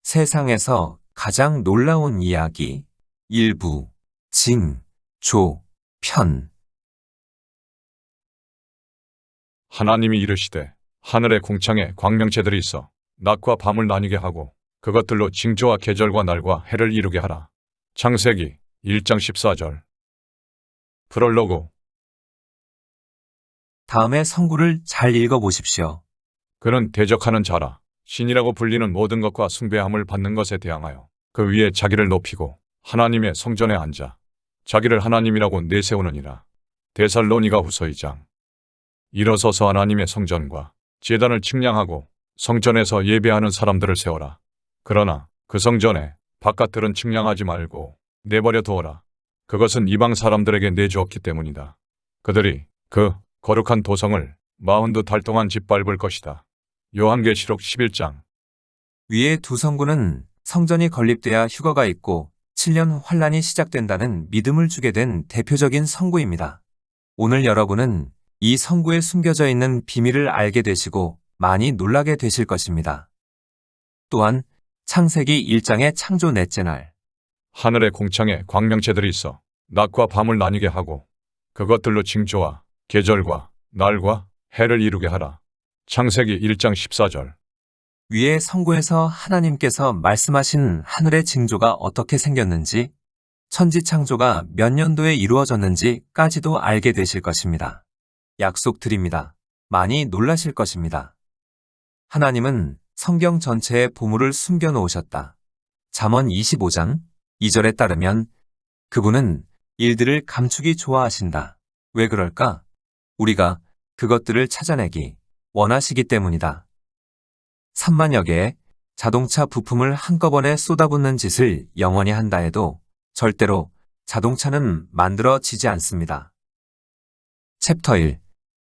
세상에서 가장 놀라운 이야기 일부 징, 조, 편. 하나님이 이르시되 하늘의 궁창에 광명체들이 있어 낮과 밤을 나뉘게 하고 그것들로 징조와 계절과 날과 해를 이루게 하라. 창세기 1장 14절. 프롤로그. 다음의 성구를 잘 읽어보십시오. 그는 대적하는 자라 신이라고 불리는 모든 것과 숭배함을 받는 것에 대항하여 그 위에 자기를 높이고 하나님의 성전에 앉아 자기를 하나님이라고 내세우느니라. 데살로니가 후서 2장. 일어서서 하나님의 성전과 제단을 측량하고 성전에서 예배하는 사람들을 세워라. 그러나 그 성전에 바깥들은 측량하지 말고 내버려 두어라. 그것은 이방 사람들에게 내주었기 때문이다. 그들이 그 거룩한 도성을 42달 동안 짓밟을 것이다. 요한계시록 11장. 위의 두 성구는 성전이 건립돼야 휴거가 있고 7년 환란이 시작된다는 믿음을 주게 된 대표적인 성구입니다. 오늘 여러분은 이 성구에 숨겨져 있는 비밀을 알게 되시고 많이 놀라게 되실 것입니다. 또한 창세기 1장의 창조 넷째 날, 하늘의 궁창에 광명체들이 있어 낮과 밤을 나뉘게 하고 그것들로 징조와 계절과 날과 해를 이루게 하라. 창세기 1장 14절. 위의 성구에서 하나님께서 말씀하신 하늘의 징조가 어떻게 생겼는지, 천지 창조가 몇 년도에 이루어졌는지까지도 알게 되실 것입니다. 약속드립니다. 많이 놀라실 것입니다. 하나님은 성경 전체의 보물을 숨겨 놓으셨다. 잠언 25장 2절에 따르면 그분은 일들을 감추기 좋아하신다. 왜 그럴까? 우리가 그것들을 찾아내기 원하시기 때문이다. 3만여 개의 자동차 부품을 한꺼번에 쏟아붓는 짓을 영원히 한다 해도 절대로 자동차는 만들어지지 않습니다. 챕터 1.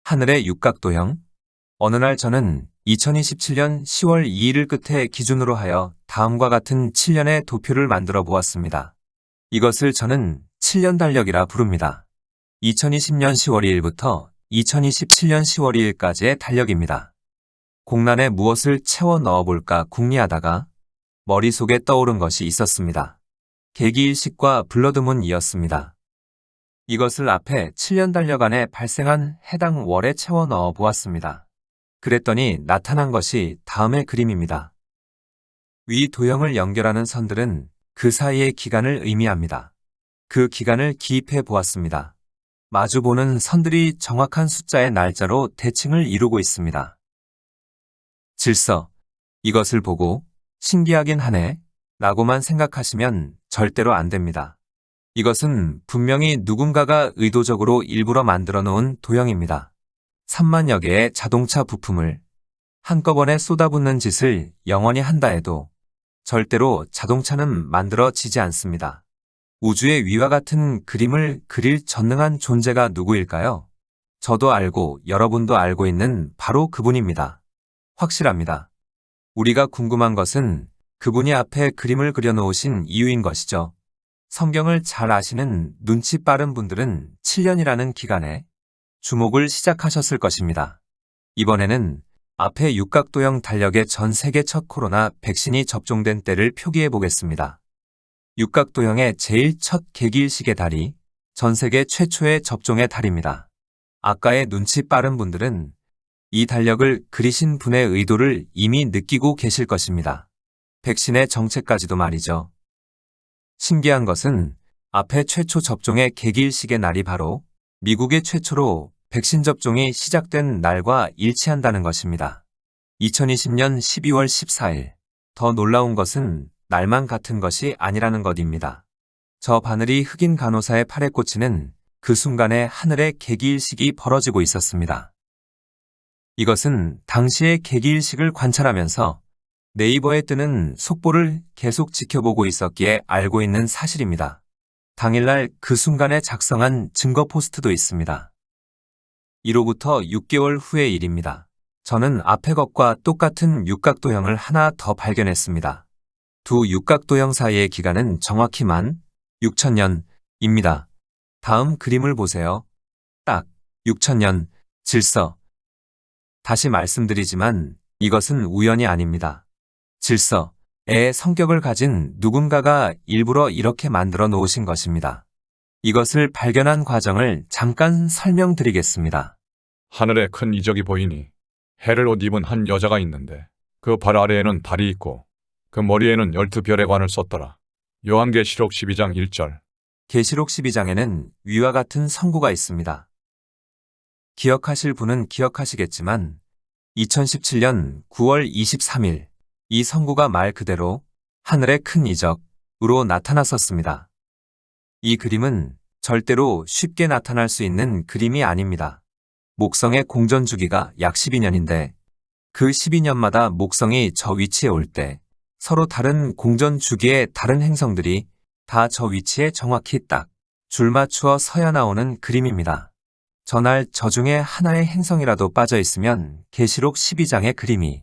하늘의 육각도형. 어느 날 저는 2027년 10월 2일을 끝에 기준으로 하여 다음과 같은 7년의 도표를 만들어 보았습니다. 이것을 저는 7년 달력이라 부릅니다. 2020년 10월 2일부터 2027년 10월 2일까지의 달력입니다. 공란에 무엇을 채워 넣어볼까 궁리하다가 머릿속에 떠오른 것이 있었습니다. 계기일식과 블러드문이었습니다. 이것을 앞에 7년 달력 안에 발생한 해당 월에 채워 넣어 보았습니다. 그랬더니 나타난 것이 다음의 그림입니다. 위 도형을 연결하는 선들은 그 사이의 기간을 의미합니다. 그 기간을 기입해 보았습니다. 마주보는 선들이 정확한 숫자의 날짜로 대칭을 이루고 있습니다. 질서. 이것을 보고 신기하긴 하네 라고만 생각하시면 절대로 안 됩니다. 이것은 분명히 누군가가 의도적으로 일부러 만들어 놓은 도형입니다. 3만여 개의 자동차 부품을 한꺼번에 쏟아붓는 짓을 영원히 한다 해도 절대로 자동차는 만들어지지 않습니다. 우주의 위와 같은 그림을 그릴 전능한 존재가 누구일까요? 저도 알고 여러분도 알고 있는 바로 그분입니다. 확실합니다. 우리가 궁금한 것은 그분이 앞에 그림을 그려놓으신 이유인 것이죠. 성경을 잘 아시는 눈치 빠른 분들은 7년이라는 기간에 주목을 시작하셨을 것입니다. 이번에는 앞에 육각도형 달력의 전 세계 첫 코로나 백신이 접종된 때를 표기해 보겠습니다. 육각도형의 제일 첫 계기일식의 달이 전 세계 최초의 접종의 달입니다. 아까의 눈치 빠른 분들은 이 달력을 그리신 분의 의도를 이미 느끼고 계실 것입니다. 백신의 정체까지도 말이죠. 신기한 것은 앞에 최초 접종의 계기일식의 날이 바로 미국의 최초로 백신 접종이 시작된 날과 일치한다는 것입니다. 2020년 12월 14일. 더 놀라운 것은 날만 같은 것이 아니라는 것입니다. 저 바늘이 흑인 간호사의 팔에 꽂히는 그 순간에 하늘의 계기일식이 벌어지고 있었습니다. 이것은 당시의 계기일식을 관찰하면서 네이버에 뜨는 속보를 계속 지켜보고 있었기에 알고 있는 사실입니다. 당일날 그 순간에 작성한 증거 포스트도 있습니다. 이로부터 6개월 후의 일입니다. 저는 앞의 것과 똑같은 육각도형을 하나 더 발견했습니다. 두 육각도형 사이의 기간은 정확히 16,000년입니다. 다음 그림을 보세요. 딱 6,000년. 질서. 다시 말씀드리지만 이것은 우연이 아닙니다. 질서. 성격을 가진 누군가가 일부러 이렇게 만들어 놓으신 것입니다. 이것을 발견한 과정을 잠깐 설명드리겠습니다. 하늘에 큰 이적이 보이니 해를 옷 입은 한 여자가 있는데 그 발 아래에는 달이 있고 그 머리에는 12별의 관을 썼더라. 요한계시록 12장 1절. 계시록 12장에는 위와 같은 선구가 있습니다. 기억하실 분은 기억하시겠지만 2017년 9월 23일 이 선구가 말 그대로 하늘의 큰 이적으로 나타났었습니다. 이 그림은 절대로 쉽게 나타날 수 있는 그림이 아닙니다. 목성의 공전 주기가 약 12년인데 그 12년마다 목성이 저 위치에 올 때 서로 다른 공전 주기의 다른 행성들이 다 저 위치에 정확히 딱 줄 맞추어 서야 나오는 그림입니다. 전날 저 중에 하나의 행성이라도 빠져 있으면 계시록 12장의 그림이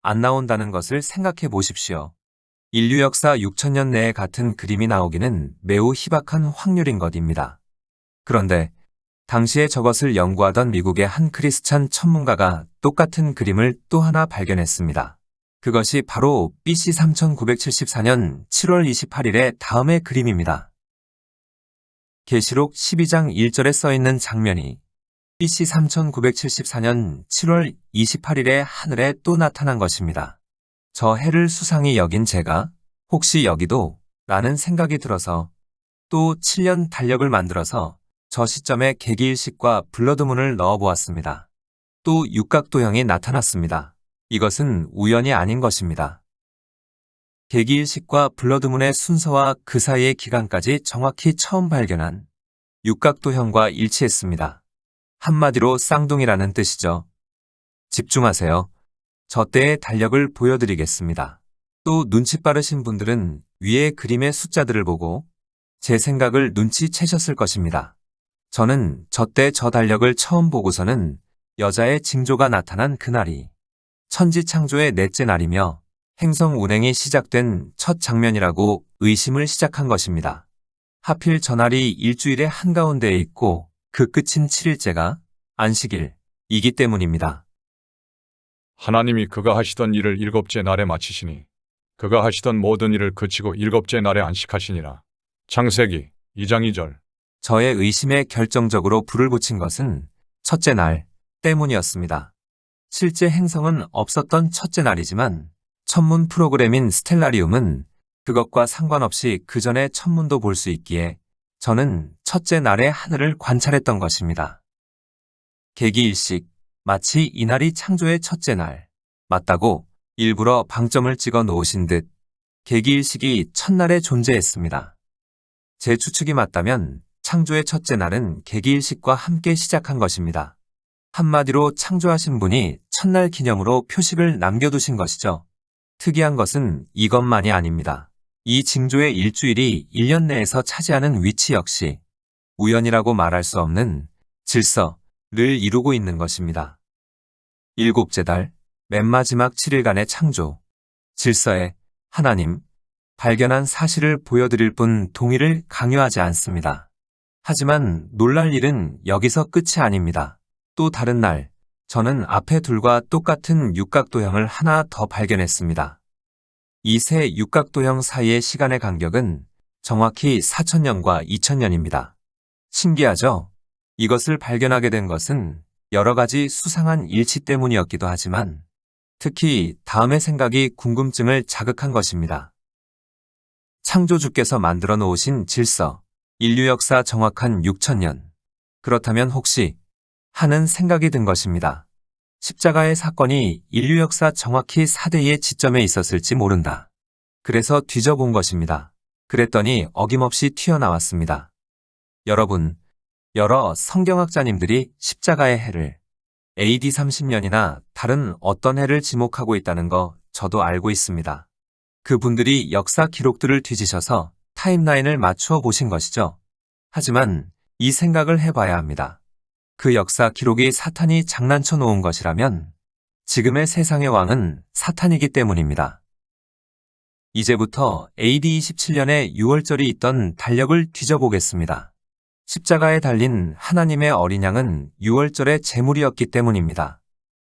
안 나온다는 것을 생각해 보십시오. 인류 역사 6천년 내에 같은 그림이 나오기는 매우 희박한 확률인 것입니다. 그런데 당시에 저것을 연구하던 미국의 한 크리스찬 천문가가 똑같은 그림을 또 하나 발견했습니다. 그것이 바로 BC 3974년 7월 28일의 다음의 그림입니다. 계시록 12장 1절에 써있는 장면이 BC 3974년 7월 28일에 하늘에 또 나타난 것입니다. 저 해를 수상히 여긴 제가 혹시 여기도? 라는 생각이 들어서 또 7년 달력을 만들어서 저 시점에 계기일식과 블러드문을 넣어보았습니다. 또 육각도형이 나타났습니다. 이것은 우연이 아닌 것입니다. 계기일식과 블러드문의 순서와 그 사이의 기간까지 정확히 처음 발견한 육각도형과 일치했습니다. 한마디로 쌍둥이라는 뜻이죠. 집중하세요. 저 때의 달력을 보여드리겠습니다. 또 눈치 빠르신 분들은 위의 그림의 숫자들을 보고 제 생각을 눈치채셨을 것입니다. 저는 저 때 저 달력을 처음 보고서는 여자의 징조가 나타난 그날이 천지창조의 넷째 날이며 행성 운행이 시작된 첫 장면이라고 의심을 시작한 것입니다. 하필 저날이 일주일의 한가운데에 있고 그 끝인 7일째가 안식일이기 때문입니다. 하나님이 그가 하시던 일을 일곱째 날에 마치시니 그가 하시던 모든 일을 그치고 일곱째 날에 안식하시니라. 창세기 2장 2절. 저의 의심에 결정적으로 불을 붙인 것은 첫째 날 때문이었습니다. 실제 행성은 없었던 첫째 날이지만 천문 프로그램인 스텔라리움은 그것과 상관없이 그 전에 천문도 볼 수 있기에 저는 첫째 날의 하늘을 관찰했던 것입니다. 계기일식, 마치 이날이 창조의 첫째 날, 맞다고 일부러 방점을 찍어 놓으신 듯 계기일식이 첫날에 존재했습니다. 제 추측이 맞다면 창조의 첫째 날은 계기일식과 함께 시작한 것입니다. 한마디로 창조하신 분이 첫날 기념으로 표식을 남겨두신 것이죠. 특이한 것은 이것만이 아닙니다. 이 징조의 일주일이 1년 내에서 차지하는 위치 역시 우연이라고 말할 수 없는 질서를 이루고 있는 것입니다. 일곱째 달, 맨 마지막 7일간의 창조, 질서에 하나님, 발견한 사실을 보여드릴 뿐 동의를 강요하지 않습니다. 하지만 놀랄 일은 여기서 끝이 아닙니다. 또 다른 날, 저는 앞에 둘과 똑같은 육각도형을 하나 더 발견했습니다. 이 세 육각도형 사이의 시간의 간격은 정확히 4000년과 2000년입니다. 신기하죠? 이것을 발견하게 된 것은 여러 가지 수상한 일치 때문이었기도 하지만 특히 다음의 생각이 궁금증을 자극한 것입니다. 창조주께서 만들어 놓으신 질서, 인류 역사 정확한 6000년. 그렇다면 혹시 하는 생각이 든 것입니다. 십자가의 사건이 인류 역사 정확히 4대의 지점에 있었을지 모른다. 그래서 뒤져본 것입니다. 그랬더니 어김없이 튀어나왔습니다. 여러분, 여러 성경학자님들이 십자가의 해를 AD 30년이나 다른 어떤 해를 지목하고 있다는 거 저도 알고 있습니다. 그분들이 역사 기록들을 뒤지셔서 타임라인을 맞추어 보신 것이죠. 하지만 이 생각을 해봐야 합니다. 그 역사 기록이 사탄이 장난쳐 놓은 것이라면 지금의 세상의 왕은 사탄이기 때문입니다. 이제부터 AD 27년의 6월절이 있던 달력을 뒤져보겠습니다. 십자가에 달린 하나님의 어린 양은 6월절의 제물이었기 때문입니다.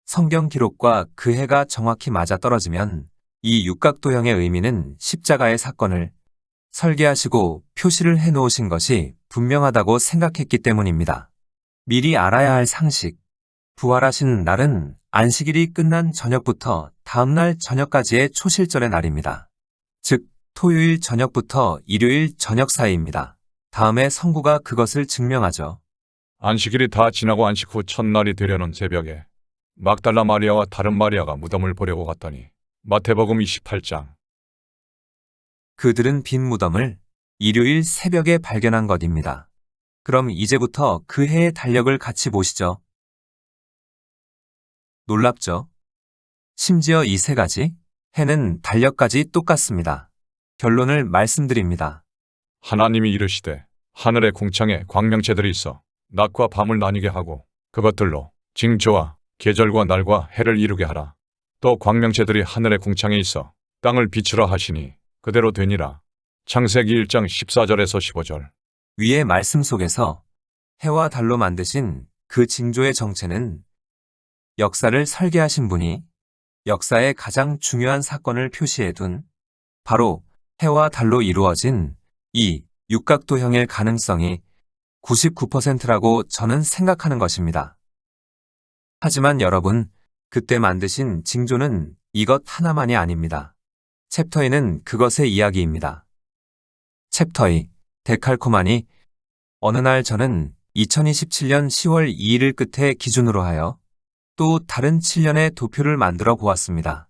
성경 기록과 그 해가 정확히 맞아떨어지면 이 육각도형의 의미는 십자가의 사건을 설계하시고 표시를 해놓으신 것이 분명하다고 생각했기 때문입니다. 미리 알아야 할 상식. 부활하신 날은 안식일이 끝난 저녁부터 다음날 저녁까지의 초실절의 날입니다. 즉, 토요일 저녁부터 일요일 저녁 사이입니다. 다음에 성구가 그것을 증명하죠. 안식일이 다 지나고 안식 후 첫날이 되려는 새벽에 막달라 마리아와 다른 마리아가 무덤을 보려고 갔더니 마태복음 28장. 그들은 빈 무덤을 일요일 새벽에 발견한 것입니다. 그럼 이제부터 그 해의 달력을 같이 보시죠. 놀랍죠? 심지어 이 세 가지 해는 달력까지 똑같습니다. 결론을 말씀드립니다. 하나님이 이르시되 하늘의 궁창에 광명체들이 있어 낮과 밤을 나뉘게 하고 그것들로 징조와 계절과 날과 해를 이루게 하라. 또 광명체들이 하늘의 궁창에 있어 땅을 비추라 하시니 그대로 되니라. 창세기 1장 14절에서 15절. 위의 말씀 속에서 해와 달로 만드신 그 징조의 정체는 역사를 설계하신 분이 역사의 가장 중요한 사건을 표시해둔 바로 해와 달로 이루어진 이 육각도형일 가능성이 99%라고 저는 생각하는 것입니다. 하지만 여러분, 그때 만드신 징조는 이것 하나만이 아닙니다. 챕터 2는 그것의 이야기입니다. 챕터 2, 데칼코마니. 어느 날 저는 2027년 10월 2일을 끝에 기준으로 하여 또 다른 7년의 도표를 만들어 보았습니다.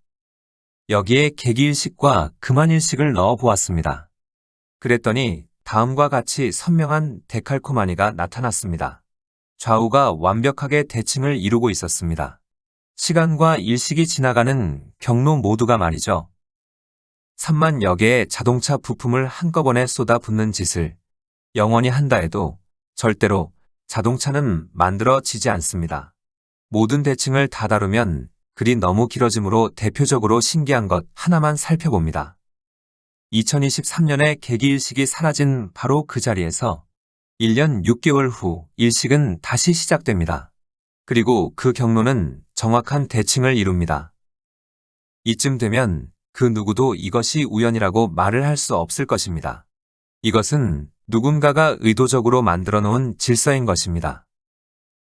여기에 개기일식과 금한일식을 넣어 보았습니다. 그랬더니 다음과 같이 선명한 데칼코마니가 나타났습니다. 좌우가 완벽하게 대칭을 이루고 있었습니다. 시간과 일식이 지나가는 경로 모두가 말이죠. 3만여 개의 자동차 부품을 한꺼번에 쏟아붓는 짓을 영원히 한다 해도 절대로 자동차는 만들어지지 않습니다. 모든 대칭을 다 다루면 글이 너무 길어지므로 대표적으로 신기한 것 하나만 살펴봅니다. 2023년에 개기일식이 사라진 바로 그 자리에서 1년 6개월 후 일식은 다시 시작됩니다. 그리고 그 경로는 정확한 대칭을 이룹니다. 이쯤 되면 그 누구도 이것이 우연이라고 말을 할 수 없을 것입니다. 이것은 누군가가 의도적으로 만들어 놓은 질서인 것입니다.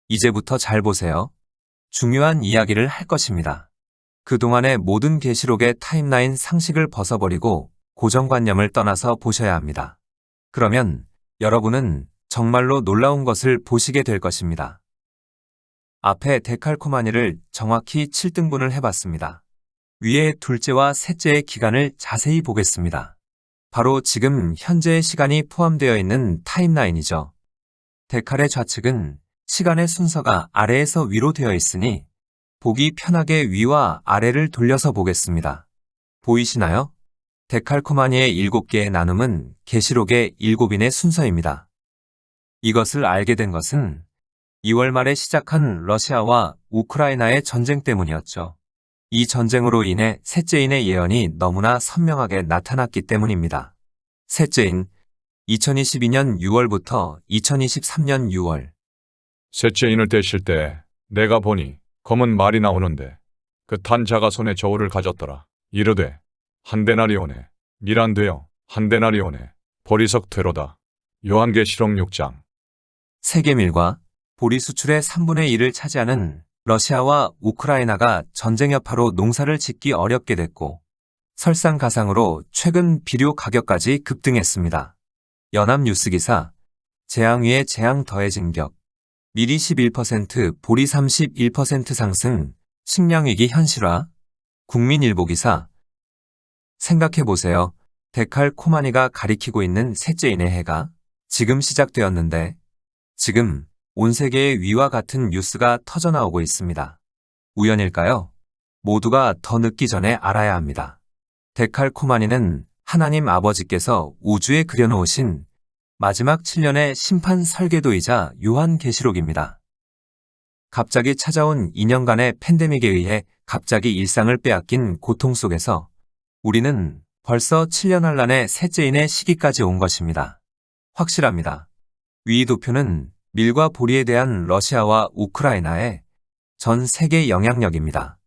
이제부터 잘 보세요. 중요한 이야기를 할 것입니다. 그동안의 모든 계시록의 타임라인 상식을 벗어버리고 고정관념을 떠나서 보셔야 합니다. 그러면 여러분은 정말로 놀라운 것을 보시게 될 것입니다. 앞에 데칼코마니를 정확히 7등분을 해봤습니다. 위에 둘째와 셋째의 기간을 자세히 보겠습니다. 바로 지금 현재의 시간이 포함되어 있는 타임라인이죠. 데칼의 좌측은 시간의 순서가 아래에서 위로 되어 있으니 보기 편하게 위와 아래를 돌려서 보겠습니다. 보이시나요? 데칼코마니의 7개의 나눔은 계시록의 7인의 순서입니다. 이것을 알게 된 것은 2월 말에 시작한 러시아와 우크라이나의 전쟁 때문이었죠. 이 전쟁으로 인해 셋째인의 예언이 너무나 선명하게 나타났기 때문입니다. 셋째인 2022년 6월부터 2023년 6월. 셋째 인을 떼실 때 내가 보니 검은 말이 나오는데 그 탄 자가 손에 저울을 가졌더라. 이르되 한 데나리온에 밀안되어 한 데나리온에 보리석 되로다. 요한계시록 6장. 세계밀과 보리 수출의 3분의 1을 차지하는 러시아와 우크라이나가 전쟁 여파로 농사를 짓기 어렵게 됐고 설상가상으로 최근 비료 가격까지 급등했습니다. 연합뉴스 기사 재앙 위에 재앙 더해진 격 밀이 11% 보리 31% 상승 식량위기 현실화 국민일보 기사 생각해보세요. 데칼코마니가 가리키고 있는 셋째인의 해가 지금 시작되었는데 지금 온 세계의 위와 같은 뉴스가 터져나오고 있습니다. 우연일까요? 모두가 더 늦기 전에 알아야 합니다. 데칼코마니는 하나님 아버지께서 우주에 그려놓으신 마지막 7년의 심판 설계도이자 요한계시록입니다. 갑자기 찾아온 2년간의 팬데믹에 의해 갑자기 일상을 빼앗긴 고통 속에서 우리는 벌써 7년 한란의 셋째인의 시기까지 온 것입니다. 확실합니다. 위 도표는 밀과 보리에 대한 러시아와 우크라이나의 전 세계 영향력입니다.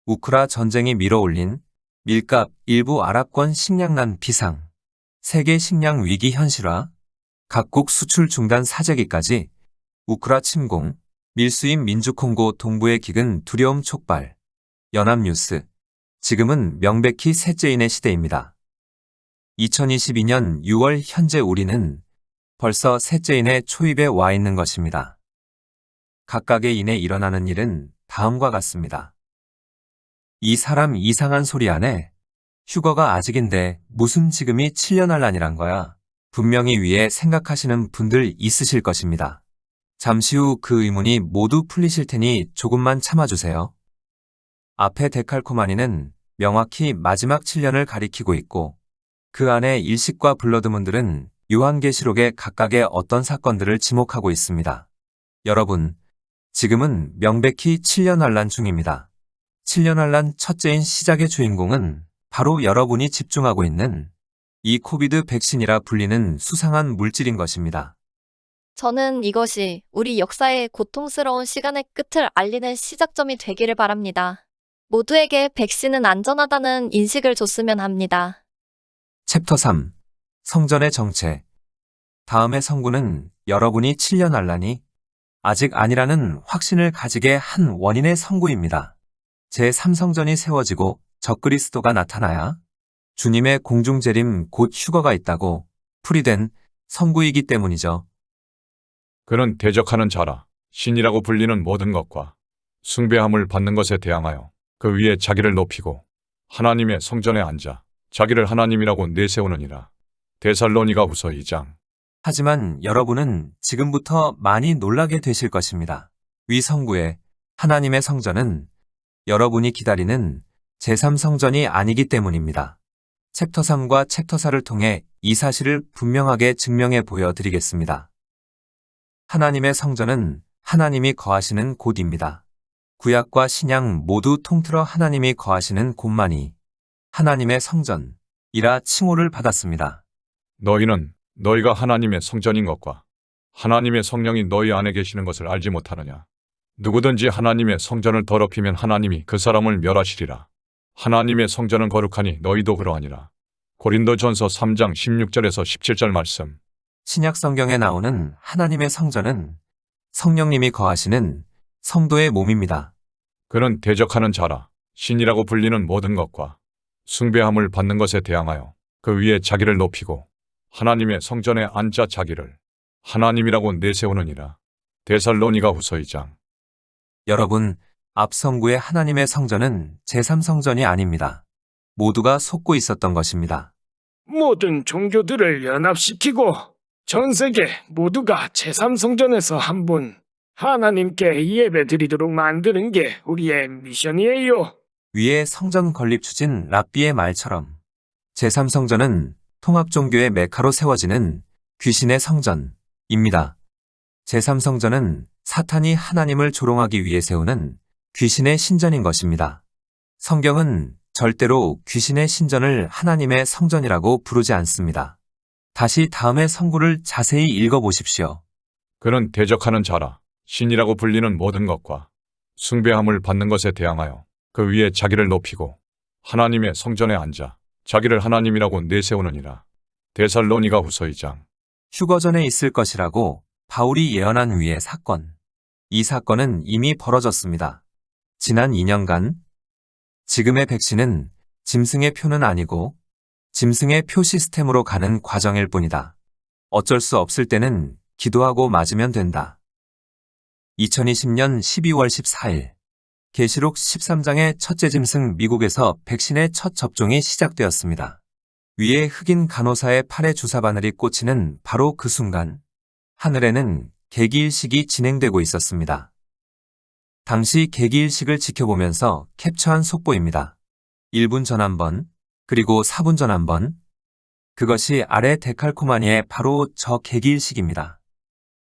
우크라 전쟁이 밀어올린 밀값, 일부 아랍권 식량난 비상, 세계 식량 위기 현실화, 각국 수출 중단 사재기까지 우크라 침공, 밀수인 민주콩고 동부의 기근 두려움 촉발, 연합뉴스, 지금은 명백히 셋째인의 시대입니다. 2022년 6월 현재 우리는 벌써 셋째인의 초입에 와 있는 것입니다. 각각의 인에 일어나는 일은 다음과 같습니다. 이 사람 이상한 소리 안에 휴거가 아직인데 무슨 지금이 7년 할란이란 거야. 분명히 위에 생각하시는 분들 있으실 것입니다. 잠시 후 그 의문이 모두 풀리실 테니 조금만 참아주세요. 앞에 데칼코마니는 명확히 마지막 7년을 가리키고 있고 그 안에 일식과 블러드문들은 요한계시록의 각각의 어떤 사건들을 지목하고 있습니다. 여러분, 지금은 명백히 7년 환란 중입니다. 7년 환란 첫째인 시작의 주인공은 바로 여러분이 집중하고 있는 이 코비드 백신이라 불리는 수상한 물질인 것입니다. 저는 이것이 우리 역사의 고통스러운 시간의 끝을 알리는 시작점이 되기를 바랍니다. 모두에게 백신은 안전하다는 인식을 줬으면 합니다. 챕터 3. 성전의 정체. 다음의 성구는 여러분이 7년 환란이 아직 아니라는 확신을 가지게 한 원인의 성구입니다. 제3성전이 세워지고 적그리스도가 나타나야 주님의 공중재림 곧 휴거가 있다고 풀이된 성구이기 때문이죠. 그는 대적하는 자라 신이라고 불리는 모든 것과 숭배함을 받는 것에 대항하여 그 위에 자기를 높이고 하나님의 성전에 앉아 자기를 하나님이라고 내세우느니라. 데살로니가 후서 2장. 하지만 여러분은 지금부터 많이 놀라게 되실 것입니다. 위 성구의 하나님의 성전은 여러분이 기다리는 제3성전이 아니기 때문입니다. 챕터 3과 챕터 4를 통해 이 사실을 분명하게 증명해 보여드리겠습니다. 하나님의 성전은 하나님이 거하시는 곳입니다. 구약과 신약 모두 통틀어 하나님이 거하시는 곳만이 하나님의 성전이라 칭호를 받았습니다. 너희는 너희가 하나님의 성전인 것과 하나님의 성령이 너희 안에 계시는 것을 알지 못하느냐. 누구든지 하나님의 성전을 더럽히면 하나님이 그 사람을 멸하시리라. 하나님의 성전은 거룩하니 너희도 그러하니라. 고린도전서 3장 16절에서 17절 말씀. 신약 성경에 나오는 하나님의 성전은 성령님이 거하시는 성도의 몸입니다. 그는 대적하는 자라 신이라고 불리는 모든 것과 숭배함을 받는 것에 대항하여 그 위에 자기를 높이고 하나님의 성전에 앉아 자기를 하나님이라고 내세우느니라. 데살로니가 후서 2장. 여러분, 앞 성구의 하나님의 성전은 제3성전이 아닙니다. 모두가 속고 있었던 것입니다. 모든 종교들을 연합시키고 전 세계 모두가 제3성전에서 한 분 하나님께 예배드리도록 만드는 게 우리의 미션이에요. 위에 성전 건립 추진 랍비의 말처럼 제3성전은 통합종교의 메카로 세워지는 귀신의 성전입니다. 제3성전은 사탄이 하나님을 조롱하기 위해 세우는 귀신의 신전인 것입니다. 성경은 절대로 귀신의 신전을 하나님의 성전이라고 부르지 않습니다. 다시 다음의 성구를 자세히 읽어보십시오. 그는 대적하는 자라 신이라고 불리는 모든 것과 숭배함을 받는 것에 대항하여 그 위에 자기를 높이고 하나님의 성전에 앉아 자기를 하나님이라고 내세우느니라. 데살로니가 후서 2장. 휴거 전에 있을 것이라고 바울이 예언한 위의 사건. 이 사건은 이미 벌어졌습니다. 지난 2년간 지금의 백신은 짐승의 표는 아니고 짐승의 표 시스템으로 가는 과정일 뿐이다. 어쩔 수 없을 때는 기도하고 맞으면 된다. 2020년 12월 14일 계시록 13장의 첫째 짐승 미국에서 백신의 첫 접종이 시작되었습니다. 위에 흑인 간호사의 팔에 주사바늘이 꽂히는 바로 그 순간 하늘에는 개기일식이 진행되고 있었습니다. 당시 개기일식을 지켜보면서 캡처한 속보입니다. 1분 전 한 번, 그리고 4분 전 한 번. 그것이 아래 데칼코마니의 바로 저 개기일식입니다.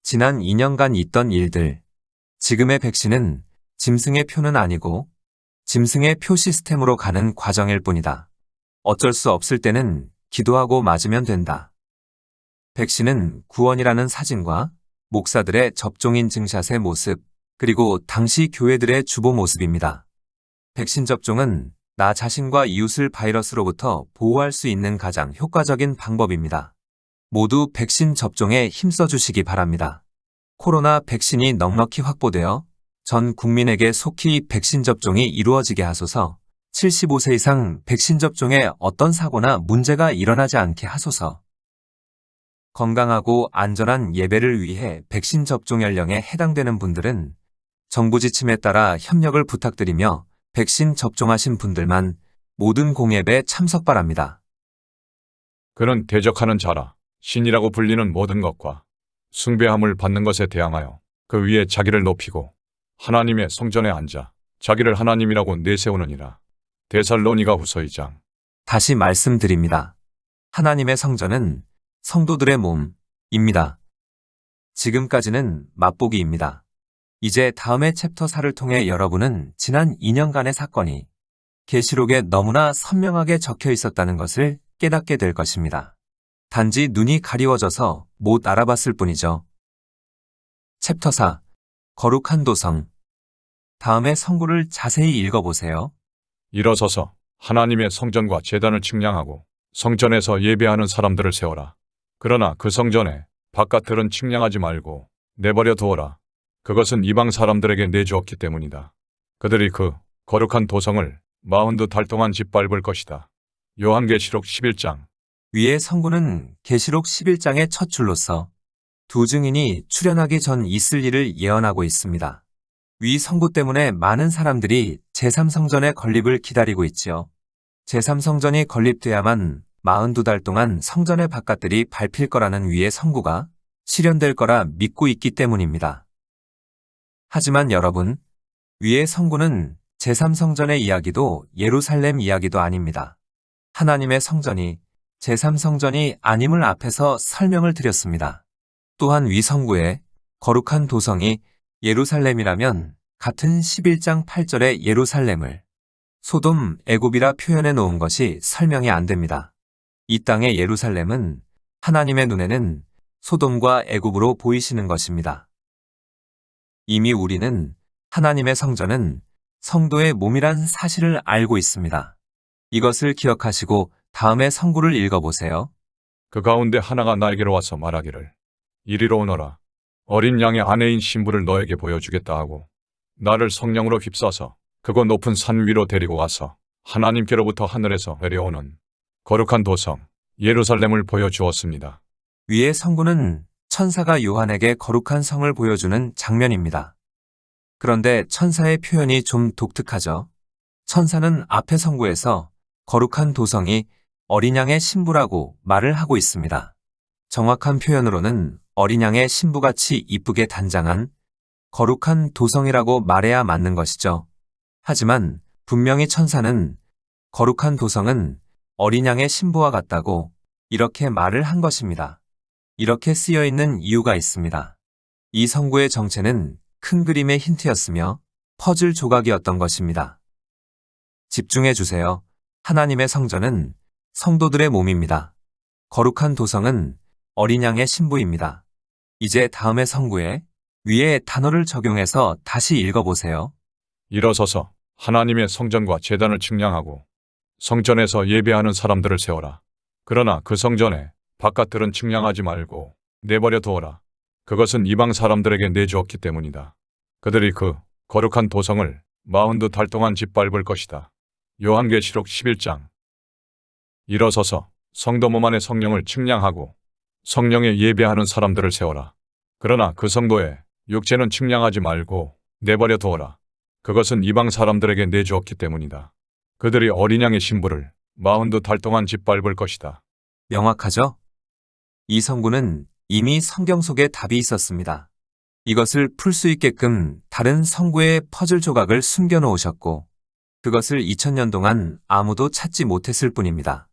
지난 2년간 있던 일들. 지금의 백신은 짐승의 표는 아니고 짐승의 표 시스템으로 가는 과정일 뿐이다. 어쩔 수 없을 때는 기도하고 맞으면 된다. 백신은 구원이라는 사진과 목사들의 접종인 증샷의 모습, 그리고 당시 교회들의 주보 모습입니다. 백신 접종은 나 자신과 이웃을 바이러스로부터 보호할 수 있는 가장 효과적인 방법입니다. 모두 백신 접종에 힘써 주시기 바랍니다. 코로나 백신이 넉넉히 확보되어 전 국민에게 속히 백신 접종이 이루어지게 하소서. 75세 이상 백신 접종에 어떤 사고나 문제가 일어나지 않게 하소서. 건강하고 안전한 예배를 위해 백신 접종 연령에 해당되는 분들은 정부 지침에 따라 협력을 부탁드리며 백신 접종하신 분들만 모든 공예배에 참석 바랍니다. 그는 대적하는 자라 신이라고 불리는 모든 것과 숭배함을 받는 것에 대항하여 그 위에 자기를 높이고 하나님의 성전에 앉아 자기를 하나님이라고 내세우느니라. 데살로니가 후서 2장. 다시 말씀드립니다. 하나님의 성전은 성도들의 몸입니다. 지금까지는 맛보기입니다. 이제 다음의 챕터 4를 통해 여러분은 지난 2년간의 사건이 계시록에 너무나 선명하게 적혀 있었다는 것을 깨닫게 될 것입니다. 단지 눈이 가리워져서 못 알아봤을 뿐이죠. 챕터 4. 거룩한 도성. 다음의 성구를 자세히 읽어보세요. 일어서서 하나님의 성전과 제단을 측량하고 성전에서 예배하는 사람들을 세워라. 그러나 그 성전에 바깥들은 측량하지 말고 내버려 두어라. 그것은 이방 사람들에게 내주었기 때문이다. 그들이 그 거룩한 도성을 40달 동안 짓밟을 것이다. 요한계시록 11장. 위의 성구는 계시록 11장의 첫 줄로서 두 증인이 출현하기 전 있을 일을 예언하고 있습니다. 위 성구 때문에 많은 사람들이 제3성전의 건립을 기다리고 있지요. 제3성전이 건립돼야만 42달 동안 성전의 바깥들이 밟힐 거라는 위의 성구가 실현될 거라 믿고 있기 때문입니다. 하지만 여러분, 위의 성구는 제3성전의 이야기도 예루살렘 이야기도 아닙니다. 하나님의 성전이 제3성전이 아님을 앞에서 설명을 드렸습니다. 또한 위 성구에 거룩한 도성이 예루살렘이라면 같은 11장 8절의 예루살렘을 소돔, 애굽이라 표현해 놓은 것이 설명이 안 됩니다. 이 땅의 예루살렘은 하나님의 눈에는 소돔과 애굽으로 보이시는 것입니다. 이미 우리는 하나님의 성전은 성도의 몸이란 사실을 알고 있습니다. 이것을 기억하시고 다음의 성구를 읽어보세요. 그 가운데 하나가 나에게로 와서 말하기를 이리로 오너라. 어린 양의 아내인 신부를 너에게 보여주겠다 하고 나를 성령으로 휩싸서 그곳 높은 산 위로 데리고 가서 하나님께로부터 하늘에서 내려오는 거룩한 도성 예루살렘을 보여주었습니다. 위의 성구는 천사가 요한에게 거룩한 성을 보여주는 장면입니다. 그런데 천사의 표현이 좀 독특하죠. 천사는 앞의 성구에서 거룩한 도성이 어린 양의 신부라고 말을 하고 있습니다. 정확한 표현으로는 어린 양의 신부같이 이쁘게 단장한 거룩한 도성이라고 말해야 맞는 것이죠. 하지만 분명히 천사는 거룩한 도성은 어린 양의 신부와 같다고 이렇게 말을 한 것입니다. 이렇게 쓰여 있는 이유가 있습니다. 이 성구의 정체는 큰 그림의 힌트였으며 퍼즐 조각이었던 것입니다. 집중해 주세요. 하나님의 성전은 성도들의 몸입니다. 거룩한 도성은 어린 양의 신부입니다. 이제 다음의 성구에 위의 단어를 적용해서 다시 읽어보세요. 일어서서 하나님의 성전과 제단을 측량하고 성전에서 예배하는 사람들을 세워라. 그러나 그 성전에 바깥들은 측량하지 말고 내버려 두어라. 그것은 이방 사람들에게 내주었기 때문이다. 그들이 그 거룩한 도성을 42달 동안 짓밟을 것이다. 요한계시록 11장. 일어서서 성도 몸 안의 성령을 측량하고 성령에 예배하는 사람들을 세워라. 그러나 그 성도의 육체는 측량하지 말고 내버려 두어라. 그것은 이방 사람들에게 내주었기 때문이다. 그들이 어린 양의 신부를 42달 동안 짓밟을 것이다. 명확하죠? 이 성구는 이미 성경 속에 답이 있었습니다. 이것을 풀 수 있게끔 다른 성구의 퍼즐 조각을 숨겨 놓으셨고 그것을 2000년 동안 아무도 찾지 못했을 뿐입니다.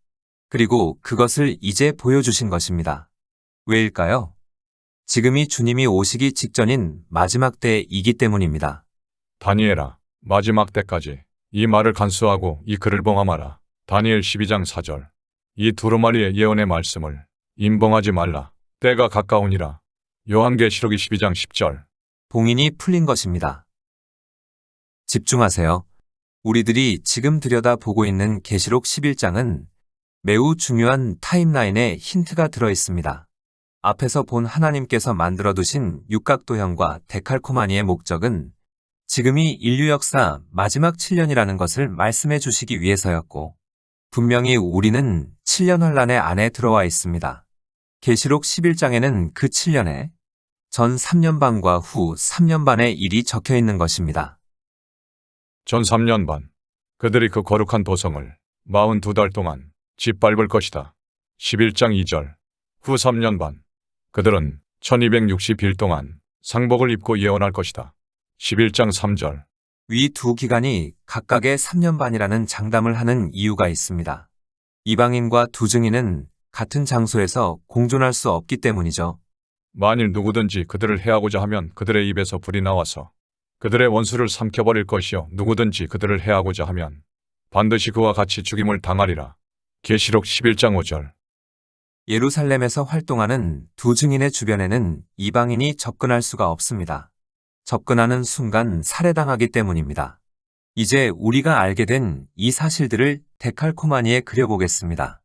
그리고 그것을 이제 보여주신 것입니다. 왜일까요? 지금이 주님이 오시기 직전인 마지막 때이기 때문입니다. 다니엘아, 마지막 때까지 이 말을 간수하고 이 글을 봉함하라. 다니엘 12장 4절. 이 두루마리의 예언의 말씀을 임봉하지 말라. 때가 가까우니라. 요한계시록 22장 10절. 봉인이 풀린 것입니다. 집중하세요. 우리들이 지금 들여다보고 있는 계시록 11장은 매우 중요한 타임라인에 힌트가 들어 있습니다. 앞에서 본 하나님께서 만들어두신 육각도형과 데칼코마니의 목적은 지금이 인류 역사 마지막 7년이라는 것을 말씀해 주시기 위해서였고, 분명히 우리는 7년 환란의 안에 들어와 있습니다. 계시록 11장에는 그 7년에 전 3년 반과 후 3년 반의 일이 적혀 있는 것입니다. 전 3년 반. 그들이 그 거룩한 도성을 42달 동안 짓밟을 것이다. 11장 2절. 후 3년 반. 그들은 1260일 동안 상복을 입고 예언할 것이다. 11장 3절. 위 두 기간이 각각의 3년 반이라는 장담을 하는 이유가 있습니다. 이방인과 두 증인은 같은 장소에서 공존할 수 없기 때문이죠. 만일 누구든지 그들을 해하고자 하면 그들의 입에서 불이 나와서 그들의 원수를 삼켜버릴 것이요 누구든지 그들을 해하고자 하면 반드시 그와 같이 죽임을 당하리라. 계시록 11장 5절. 예루살렘에서 활동하는 두 증인의 주변에는 이방인이 접근할 수가 없습니다. 접근하는 순간 살해당하기 때문입니다. 이제 우리가 알게 된 이 사실들을 데칼코마니에 그려보겠습니다.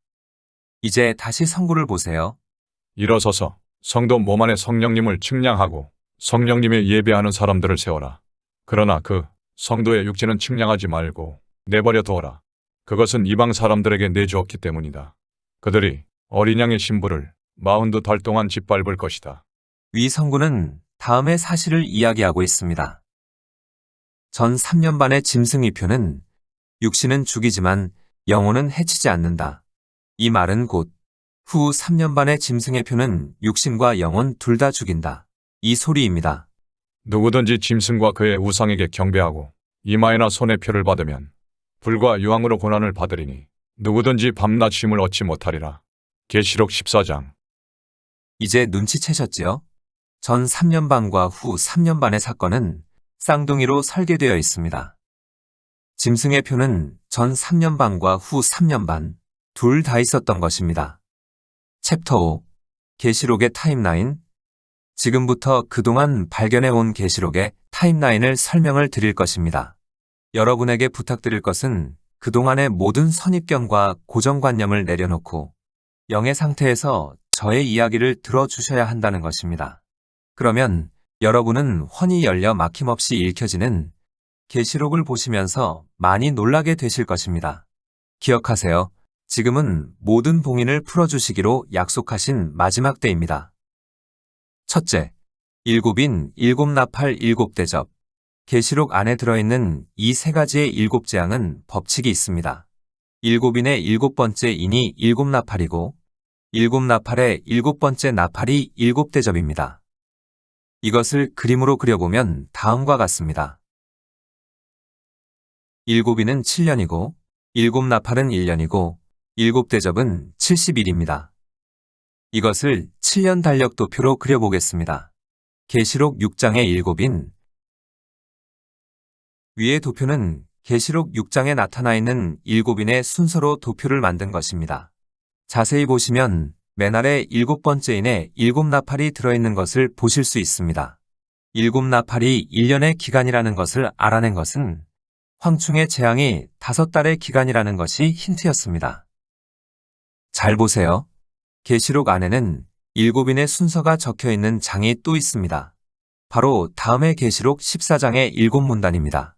이제 다시 성구를 보세요. 일어서서 성도 몸 안에 성령님을 측량하고 성령님의 예배하는 사람들을 세워라. 그러나 그 성도의 육체는 측량하지 말고 내버려 두어라. 그것은 이방 사람들에게 내주었기 때문이다. 그들이 어린 양의 신부를 42달 동안 짓밟을 것이다. 위 성구는 다음의 사실을 이야기하고 있습니다. 전 3년 반의 짐승이표는 육신은 죽이지만 영혼은 해치지 않는다. 이 말은 곧 후 3년 반의 짐승의 표는 육신과 영혼 둘 다 죽인다. 이 소리입니다. 누구든지 짐승과 그의 우상에게 경배하고 이마에나 손에 표를 받으면 불과 유황으로 고난을 받으리니 누구든지 밤낮 쉼을 얻지 못하리라. 계시록 14장. 이제 눈치채셨지요? 전 3년 반과 후 3년 반의 사건은 쌍둥이로 설계되어 있습니다. 짐승의 표는 전 3년 반과 후 3년 반, 둘 다 있었던 것입니다. 챕터 5. 계시록의 타임라인. 지금부터 그동안 발견해온 계시록의 타임라인을 설명을 드릴 것입니다. 여러분에게 부탁드릴 것은 그동안의 모든 선입견과 고정관념을 내려놓고 영의 상태에서 저의 이야기를 들어주셔야 한다는 것입니다. 그러면 여러분은 환히 열려 막힘없이 읽혀지는 계시록을 보시면서 많이 놀라게 되실 것입니다. 기억하세요. 지금은 모든 봉인을 풀어주시기로 약속하신 마지막 때입니다. 첫째, 일곱인, 일곱나팔, 일곱대접. 계시록 안에 들어있는 이 세 가지의 일곱 재앙은 법칙이 있습니다. 일곱인의 일곱 번째 인이 일곱나팔이고 일곱나팔의 일곱 번째 나팔이 일곱대접입니다. 이것을 그림으로 그려보면 다음과 같습니다. 일곱인은 7년이고 일곱나팔은 1년이고 일곱대접은 70일입니다. 이것을 7년 달력 도표로 그려보겠습니다. 계시록 6장의 일곱인. 위의 도표는 계시록 6장에 나타나 있는 일곱인의 순서로 도표를 만든 것입니다. 자세히 보시면 맨 아래 일곱 번째 인에 일곱나팔이 들어있는 것을 보실 수 있습니다. 일곱나팔이 1년의 기간이라는 것을 알아낸 것은 황충의 재앙이 5달의 기간이라는 것이 힌트였습니다. 잘 보세요. 계시록 안에는 일곱인의 순서가 적혀 있는 장이 또 있습니다. 바로 다음의 계시록 14장의 일곱 문단입니다.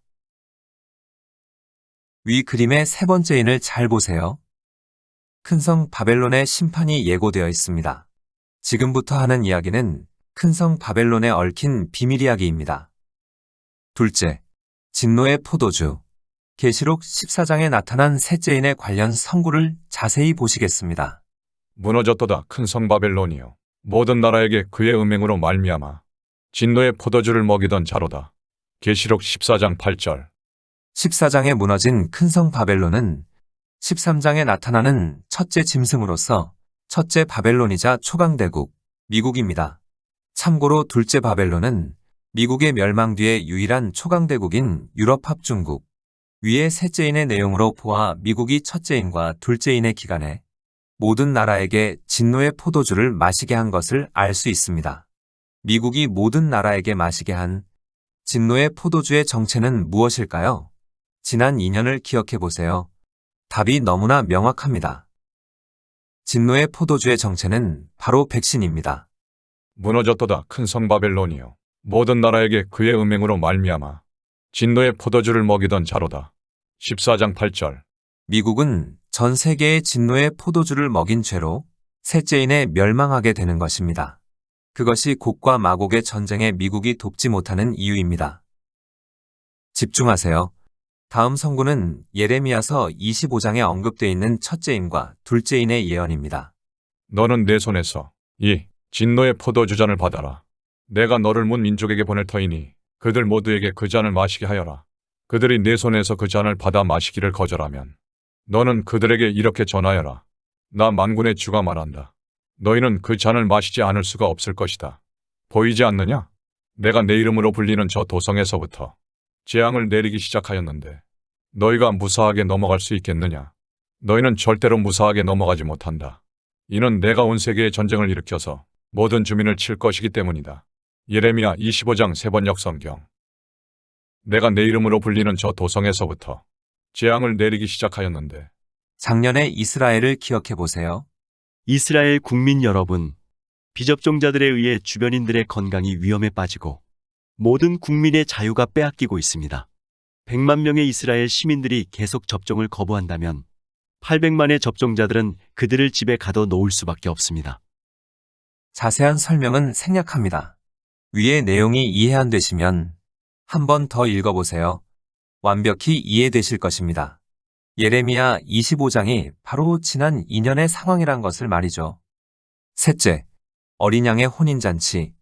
위 그림의 세 번째 인을 잘 보세요. 큰 성 바벨론의 심판이 예고되어 있습니다. 지금부터 하는 이야기는 큰 성 바벨론에 얽힌 비밀 이야기입니다. 둘째, 진노의 포도주. 계시록 14장에 나타난 셋째인의 관련 성구를 자세히 보시겠습니다. 무너졌도다 큰 성 바벨론이요. 모든 나라에게 그의 음행으로 말미암아 진노의 포도주를 먹이던 자로다. 계시록 14장 8절. 14장에 무너진 큰 성 바벨론은 13장에 나타나는 첫째 짐승으로서 첫째 바벨론이자 초강대국, 미국입니다. 참고로 둘째 바벨론은 미국의 멸망 뒤에 유일한 초강대국인 유럽 합중국, 위의 셋째인의 내용으로 보아 미국이 첫째인과 둘째인의 기간에 모든 나라에게 진노의 포도주를 마시게 한 것을 알 수 있습니다. 미국이 모든 나라에게 마시게 한 진노의 포도주의 정체는 무엇일까요? 지난 2년을 기억해 보세요. 답이 너무나 명확합니다. 진노의 포도주의 정체는 바로 백신입니다. 무너졌도다 큰 성 바벨론이요. 모든 나라에게 그의 음행으로 말미암아 진노의 포도주를 먹이던 자로다. 14장 8절. 미국은 전 세계의 진노의 포도주를 먹인 죄로 셋째인에 멸망하게 되는 것입니다. 그것이 곡과 마곡의 전쟁에 미국이 돕지 못하는 이유입니다. 집중하세요. 다음 선구는 예레미야서 25장에 언급되어 있는 첫째인과 둘째인의 예언입니다. 너는 내 손에서 이 진노의 포도주 잔을 받아라. 내가 너를 문 민족에게 보낼 터이니 그들 모두에게 그 잔을 마시게 하여라. 그들이 내 손에서 그 잔을 받아 마시기를 거절하면 너는 그들에게 이렇게 전하여라. 나 만군의 주가 말한다. 너희는 그 잔을 마시지 않을 수가 없을 것이다. 보이지 않느냐? 내가 내 이름으로 불리는 저 도성에서부터 재앙을 내리기 시작하였는데 너희가 무사하게 넘어갈 수 있겠느냐? 너희는 절대로 무사하게 넘어가지 못한다. 이는 내가 온 세계에 전쟁을 일으켜서 모든 주민을 칠 것이기 때문이다. 예레미야 25장 세번역 성경. 내가 내 이름으로 불리는 저 도성에서부터 재앙을 내리기 시작하였는데 작년의 이스라엘을 기억해 보세요. 이스라엘 국민 여러분, 비접종자들에 의해 주변인들의 건강이 위험에 빠지고 모든 국민의 자유가 빼앗기고 있습니다. 100만 명의 이스라엘 시민들이 계속 접종을 거부한다면 800만의 접종자들은 그들을 집에 가둬 놓을 수밖에 없습니다. 자세한 설명은 생략합니다. 위의 내용이 이해 안 되시면 한 번 더 읽어보세요. 완벽히 이해되실 것입니다. 예레미야 25장이 바로 지난 2년의 상황이란 것을 말이죠. 셋째, 어린 양의 혼인잔치.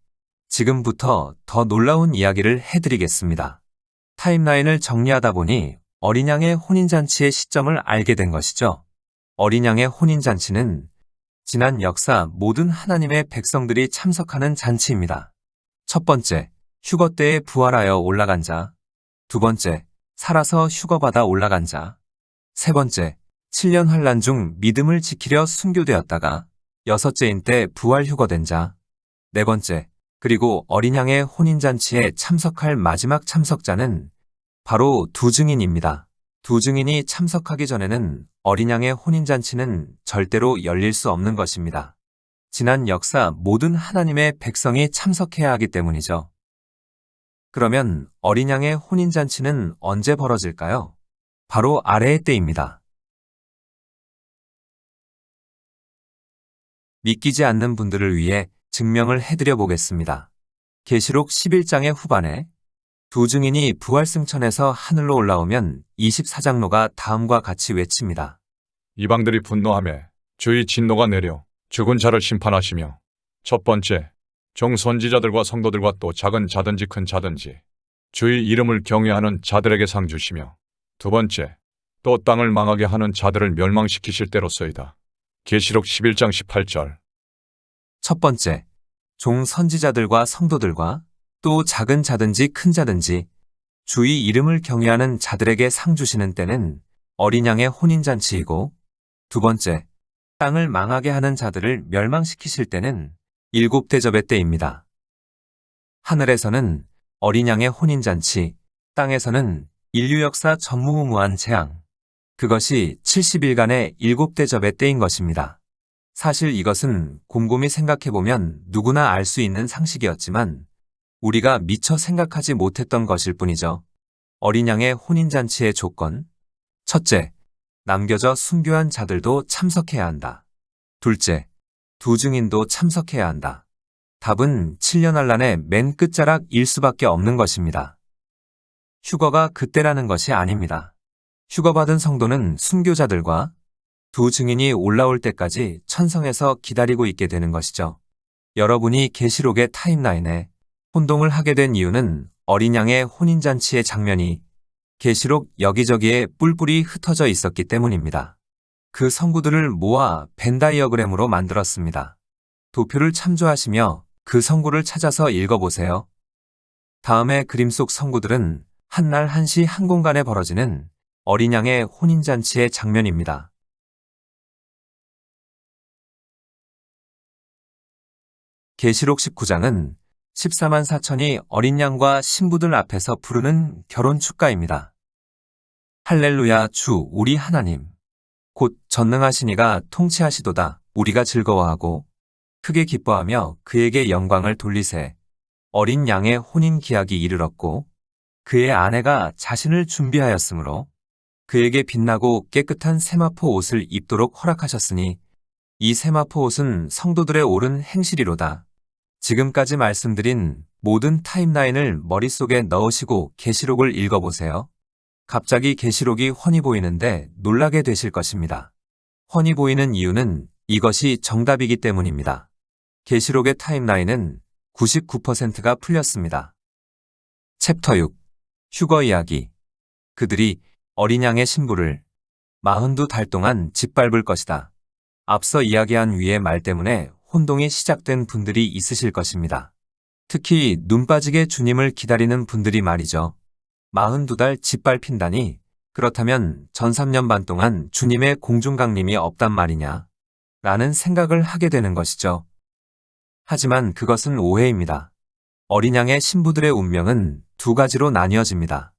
지금부터 더 놀라운 이야기를 해드리겠습니다. 타임라인을 정리하다 보니 어린 양의 혼인잔치의 시점을 알게 된 것이죠. 어린 양의 혼인잔치는 지난 역사 모든 하나님의 백성들이 참석하는 잔치입니다. 첫 번째, 휴거 때에 부활하여 올라간 자. 두 번째, 살아서 휴거받아 올라간 자. 세 번째, 7년 환란 중 믿음을 지키려 순교되었다가 여섯째인 때 부활 휴거된 자. 네 번째, 그리고 어린 양의 혼인잔치에 참석할 마지막 참석자는 바로 두 증인입니다. 두 증인이 참석하기 전에는 어린 양의 혼인잔치는 절대로 열릴 수 없는 것입니다. 지난 역사 모든 하나님의 백성이 참석해야 하기 때문이죠. 그러면 어린 양의 혼인잔치는 언제 벌어질까요? 바로 아래의 때입니다. 믿기지 않는 분들을 위해 증명을 해드려 보겠습니다. 계시록 11장의 후반에 두 증인이 부활승천에서 하늘로 올라오면 24장로가 다음과 같이 외칩니다. 이방들이 분노하며 주의 진노가 내려 죽은 자를 심판하시며 첫 번째, 종 선지자들과 성도들과 또 작은 자든지 큰 자든지 주의 이름을 경외하는 자들에게 상 주시며 두 번째, 또 땅을 망하게 하는 자들을 멸망시키실 때로서이다. 계시록 11장 18절. 첫 번째, 종 선지자들과 성도들과 또 작은 자든지 큰 자든지 주의 이름을 경외하는 자들에게 상 주시는 때는 어린 양의 혼인잔치이고, 두 번째, 땅을 망하게 하는 자들을 멸망시키실 때는 일곱 대접의 때입니다. 하늘에서는 어린 양의 혼인잔치, 땅에서는 인류 역사 전무후무한 재앙, 그것이 70일간의 일곱 대접의 때인 것입니다. 사실 이것은 곰곰이 생각해보면 누구나 알 수 있는 상식이었지만 우리가 미처 생각하지 못했던 것일 뿐이죠. 어린 양의 혼인잔치의 조건. 첫째, 남겨져 순교한 자들도 참석해야 한다. 둘째, 두 증인도 참석해야 한다. 답은 7년 환란의 맨 끝자락일 수밖에 없는 것입니다. 휴거가 그때라는 것이 아닙니다. 휴거받은 성도는 순교자들과 두 증인이 올라올 때까지 천성에서 기다리고 있게 되는 것이죠. 여러분이 계시록의 타임라인에 혼동을 하게 된 이유는 어린 양의 혼인잔치의 장면이 계시록 여기저기에 뿔뿔이 흩어져 있었기 때문입니다. 그 성구들을 모아 벤다이어그램으로 만들었습니다. 도표를 참조하시며 그 성구를 찾아서 읽어보세요. 다음의 그림 속 성구들은 한날 한시 한 공간에 벌어지는 어린 양의 혼인잔치의 장면입니다. 계시록 19장은 14만 4천이 어린 양과 신부들 앞에서 부르는 결혼 축가입니다. 할렐루야 주 우리 하나님. 곧 전능하시니가 통치하시도다. 우리가 즐거워하고 크게 기뻐하며 그에게 영광을 돌리세. 어린 양의 혼인 기약이 이르렀고 그의 아내가 자신을 준비하였으므로 그에게 빛나고 깨끗한 세마포 옷을 입도록 허락하셨으니 이 세마포 옷은 성도들의 옳은 행실이로다. 지금까지 말씀드린 모든 타임라인을 머릿속에 넣으시고 계시록을 읽어보세요. 갑자기 계시록이 훤히 보이는데 놀라게 되실 것입니다. 훤히 보이는 이유는 이것이 정답이기 때문입니다. 계시록의 타임라인은 99%가 풀렸습니다. 챕터 6. 휴거 이야기. 그들이 어린 양의 신부를 42달 동안 짓밟을 것이다. 앞서 이야기한 위의 말 때문에 혼동이 시작된 분들이 있으실 것입니다. 특히 눈 빠지게 주님을 기다리는 분들이 말이죠. 42달 짓밟힌다니 그렇다면 전 3년 반 동안 주님의 공중강림이 없단 말이냐 라는 생각을 하게 되는 것이죠. 하지만 그것은 오해입니다. 어린 양의 신부들의 운명은 두 가지로 나뉘어집니다.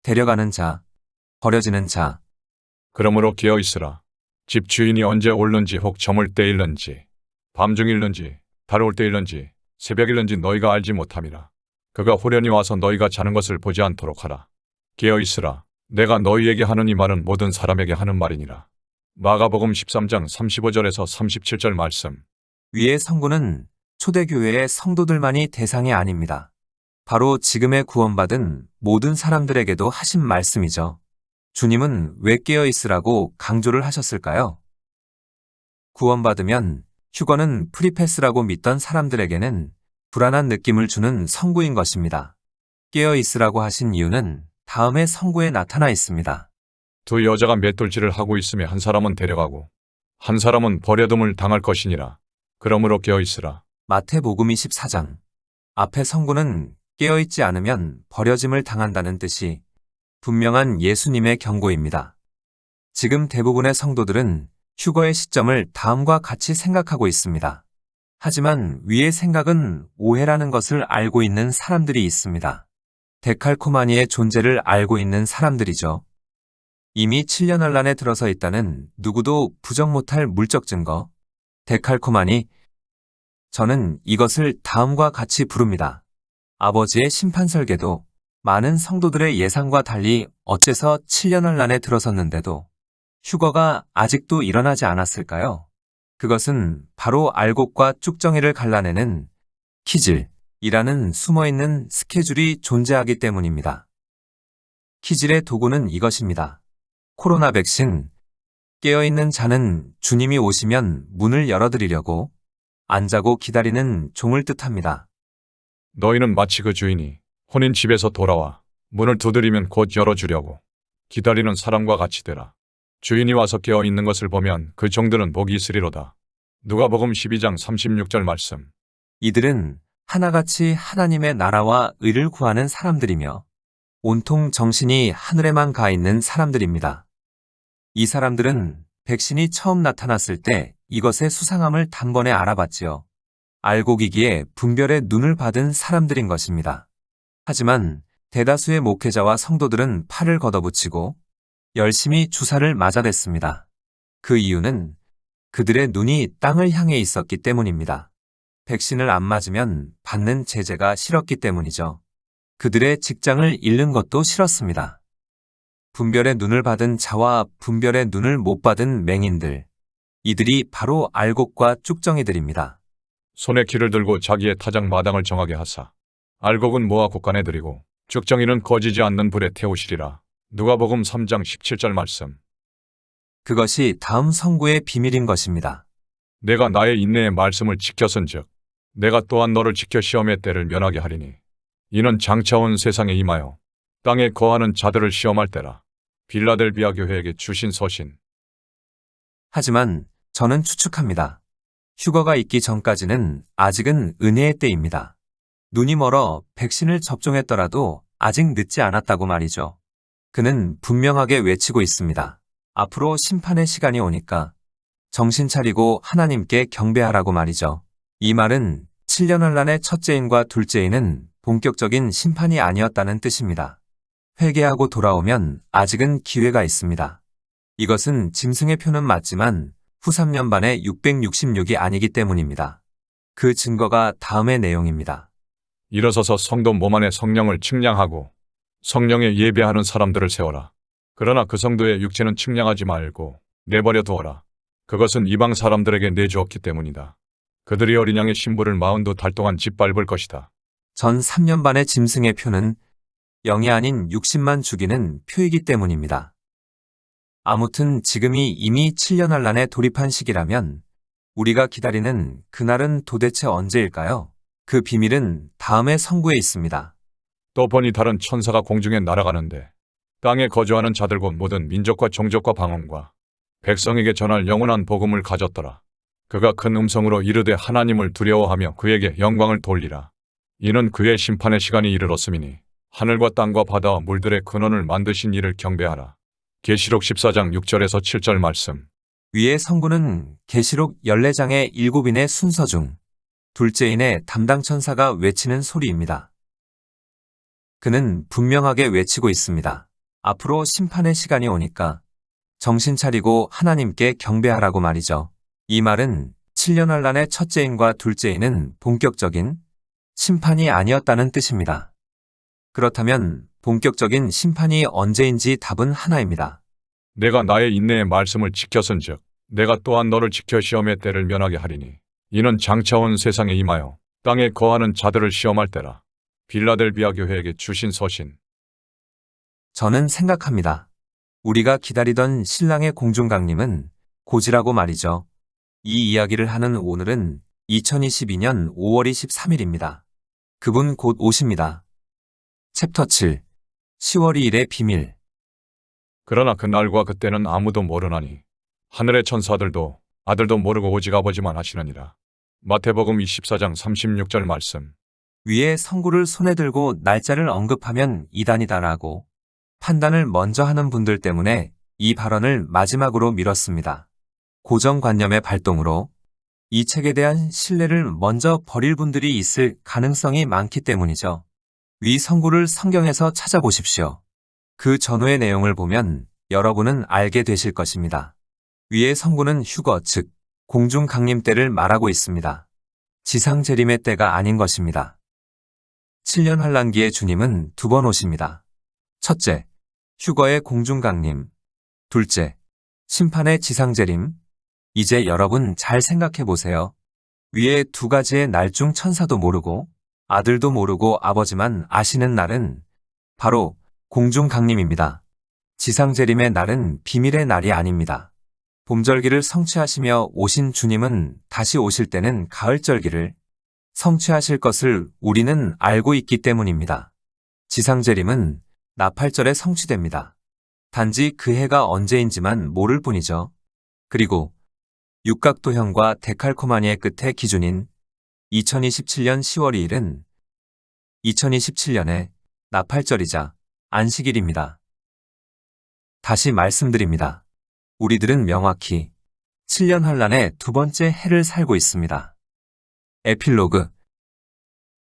데려가는 자, 버려지는 자. 그러므로 깨어 있으라. 집 주인이 언제 올는지 혹 저물 때일는지 밤중일는지 달올 때일는지 새벽일는지 너희가 알지 못함이라. 그가 호련히 와서 너희가 자는 것을 보지 않도록 하라. 깨어 있으라. 내가 너희에게 하는 이 말은 모든 사람에게 하는 말이니라. 마가복음 13장 35절에서 37절 말씀. 위의 선고는 초대교회의 성도들만이 대상이 아닙니다. 바로 지금의 구원받은 모든 사람들에게도 하신 말씀이죠. 주님은 왜 깨어 있으라고 강조를 하셨을까요? 구원받으면 휴거는 프리패스라고 믿던 사람들에게는 불안한 느낌을 주는 선고인 것입니다. 깨어 있으라고 하신 이유는 다음의 선고에 나타나 있습니다. 두 여자가 맷돌질을 하고 있으며 한 사람은 데려가고 한 사람은 버려둠을 당할 것이니라. 그러므로 깨어 있으라. 마태복음 24장. 앞의 선고는 깨어있지 않으면 버려짐을 당한다는 뜻이 분명한 예수님의 경고입니다. 지금 대부분의 성도들은 휴거의 시점을 다음과 같이 생각하고 있습니다. 하지만 위의 생각은 오해라는 것을 알고 있는 사람들이 있습니다. 데칼코마니의 존재를 알고 있는 사람들이죠. 이미 7년 환란에 들어서 있다는 누구도 부정 못할 물적 증거. 데칼코마니. 저는 이것을 다음과 같이 부릅니다. 아버지의 심판 설계도. 많은 성도들의 예상과 달리 어째서 7년 환란에 들어섰는데도 휴거가 아직도 일어나지 않았을까요? 그것은 바로 알곡과 쭉정이를 갈라내는 키질이라는 숨어있는 스케줄이 존재하기 때문입니다. 키질의 도구는 이것입니다. 코로나 백신. 깨어있는 자는 주님이 오시면 문을 열어드리려고 안 자고 기다리는 종을 뜻합니다. 너희는 마치 그 주인이 혼인 집에서 돌아와 문을 두드리면 곧 열어주려고 기다리는 사람과 같이 되라. 주인이 와서 깨어 있는 것을 보면 그 종들은 복이 있으리로다. 누가복음 12장 36절 말씀. 이들은 하나같이 하나님의 나라와 의를 구하는 사람들이며 온통 정신이 하늘에만 가 있는 사람들입니다. 이 사람들은 백신이 처음 나타났을 때 이것의 수상함을 단번에 알아봤지요. 알곡이기에 분별의 눈을 받은 사람들인 것입니다. 하지만 대다수의 목회자와 성도들은 팔을 걷어붙이고 열심히 주사를 맞아댔습니다. 그 이유는 그들의 눈이 땅을 향해 있었기 때문입니다. 백신을 안 맞으면 받는 제재가 싫었기 때문이죠. 그들의 직장을 잃는 것도 싫었습니다. 분별의 눈을 받은 자와 분별의 눈을 못 받은 맹인들. 이들이 바로 알곡과 쭉정이들입니다. 손에 키를 들고 자기의 타작 마당을 정하게 하사 알곡은 모아 곳간에 들이고 쭉정이는 꺼지지 않는 불에 태우시리라. 누가복음 3장 17절 말씀. 그것이 다음 선고의 비밀인 것입니다. 내가 나의 인내의 말씀을 지켰은즉 내가 또한 너를 지켜 시험의 때를 면하게 하리니 이는 장차 온 세상에 임하여 땅에 거하는 자들을 시험할 때라. 빌라델비아 교회에게 주신 서신. 하지만 저는 추측합니다. 휴거가 있기 전까지는 아직은 은혜의 때입니다. 눈이 멀어 백신을 접종했더라도 아직 늦지 않았다고 말이죠. 그는 분명하게 외치고 있습니다. 앞으로 심판의 시간이 오니까 정신 차리고 하나님께 경배하라고 말이죠. 이 말은 7년 환란의 첫째인과 둘째인은 본격적인 심판이 아니었다는 뜻입니다. 회개하고 돌아오면 아직은 기회가 있습니다. 이것은 짐승의 표는 맞지만 후 3년반의 666이 아니기 때문입니다. 그 증거가 다음의 내용입니다. 일어서서 성도 몸 안에 성령을 측량하고 성령에 예배하는 사람들을 세워라. 그러나 그 성도의 육체는 측량하지 말고 내버려 두어라. 그것은 이방 사람들에게 내주었기 때문이다. 그들이 어린 양의 신부를 42달 동안 짓밟을 것이다. 전 3년반의 짐승의 표는 0이 아닌 60만 죽이는 표이기 때문입니다. 아무튼 지금이 이미 7년 환란에 돌입한 시기라면 우리가 기다리는 그날은 도대체 언제일까요? 그 비밀은 다음의 성구에 있습니다. 또 보니 다른 천사가 공중에 날아가는데 땅에 거주하는 자들 곧 모든 민족과 종족과 방언과 백성에게 전할 영원한 복음을 가졌더라. 그가 큰 음성으로 이르되 하나님을 두려워하며 그에게 영광을 돌리라. 이는 그의 심판의 시간이 이르렀음이니 하늘과 땅과 바다와 물들의 근원을 만드신 이를 경배하라. 계시록 14장 6절에서 7절 말씀. 위의 성구는 계시록 14장의 7인의 순서 중 둘째인의 담당 천사가 외치는 소리입니다. 그는 분명하게 외치고 있습니다. 앞으로 심판의 시간이 오니까 정신 차리고 하나님께 경배하라고 말이죠. 이 말은 7년 환란의 첫째인과 둘째인은 본격적인 심판이 아니었다는 뜻입니다. 그렇다면 본격적인 심판이 언제인지 답은 하나입니다. 내가 나의 인내의 말씀을 지켰은즉 내가 또한 너를 지켜 시험의 때를 면하게 하리니 이는 장차 온 세상에 임하여 땅에 거하는 자들을 시험할 때라. 빌라델비아 교회에게 주신 서신. 저는 생각합니다. 우리가 기다리던 신랑의 공중강림은 고지라고 말이죠. 이 이야기를 하는 오늘은 2022년 5월 23일입니다. 그분 곧 오십니다. 챕터 7 10월 2일의 비밀. 그러나 그날과 그때는 아무도 모르나니 하늘의 천사들도 아들도 모르고 오직 아버지만 하시느니라. 마태복음 24장 36절 말씀. 위에 성구를 손에 들고 날짜를 언급하면 이단이다라고 판단을 먼저 하는 분들 때문에 이 발언을 마지막으로 미뤘습니다. 고정관념의 발동으로 이 책에 대한 신뢰를 먼저 버릴 분들이 있을 가능성이 많기 때문이죠. 위 성구를 성경에서 찾아보십시오. 그 전후의 내용을 보면 여러분은 알게 되실 것입니다. 위의 성구는 휴거 즉 공중 강림 때를 말하고 있습니다. 지상 재림의 때가 아닌 것입니다. 7년 환란기에 주님은 2번 오십니다. 첫째, 휴거의 공중 강림. 둘째, 심판의 지상 재림. 이제 여러분 잘 생각해 보세요. 위에 2가지의 날 중 천사도 모르고 아들도 모르고 아버지만 아시는 날은 바로 공중 강림입니다. 지상 재림의 날은 비밀의 날이 아닙니다. 봄절기를 성취하시며 오신 주님은 다시 오실 때는 가을절기를 성취하실 것을 우리는 알고 있기 때문입니다. 지상 재림은 나팔절에 성취됩니다. 단지 그 해가 언제인지만 모를 뿐이죠. 그리고 육각도형과 데칼코마니의 끝의 기준인 2027년 10월 2일은 2027년의 나팔절이자 안식일입니다. 다시 말씀드립니다. 우리들은 명확히 7년 환란의 2번째 해를 살고 있습니다. 에필로그.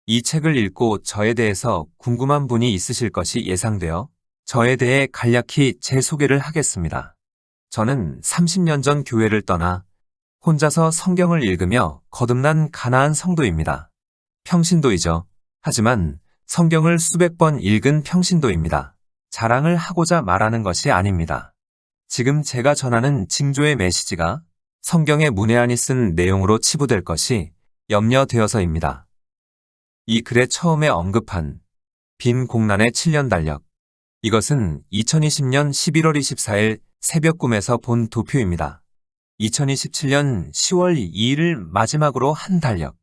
이 책을 읽고 저에 대해서 궁금한 분이 있으실 것이 예상되어 저에 대해 간략히 제 소개를 하겠습니다. 저는 30년 전 교회를 떠나 혼자서 성경을 읽으며 거듭난 가나안 성도입니다. 평신도이죠. 하지만 성경을 수백 번 읽은 평신도입니다. 자랑을 하고자 말하는 것이 아닙니다. 지금 제가 전하는 징조의 메시지가 성경의 문외한이 쓴 내용으로 치부될 것이 염려되어서입니다. 이 글의 처음에 언급한 빈 공란의 7년 달력. 이것은 2020년 11월 24일 새벽 꿈에서 본 도표입니다. 2027년 10월 2일을 마지막으로 한 달력.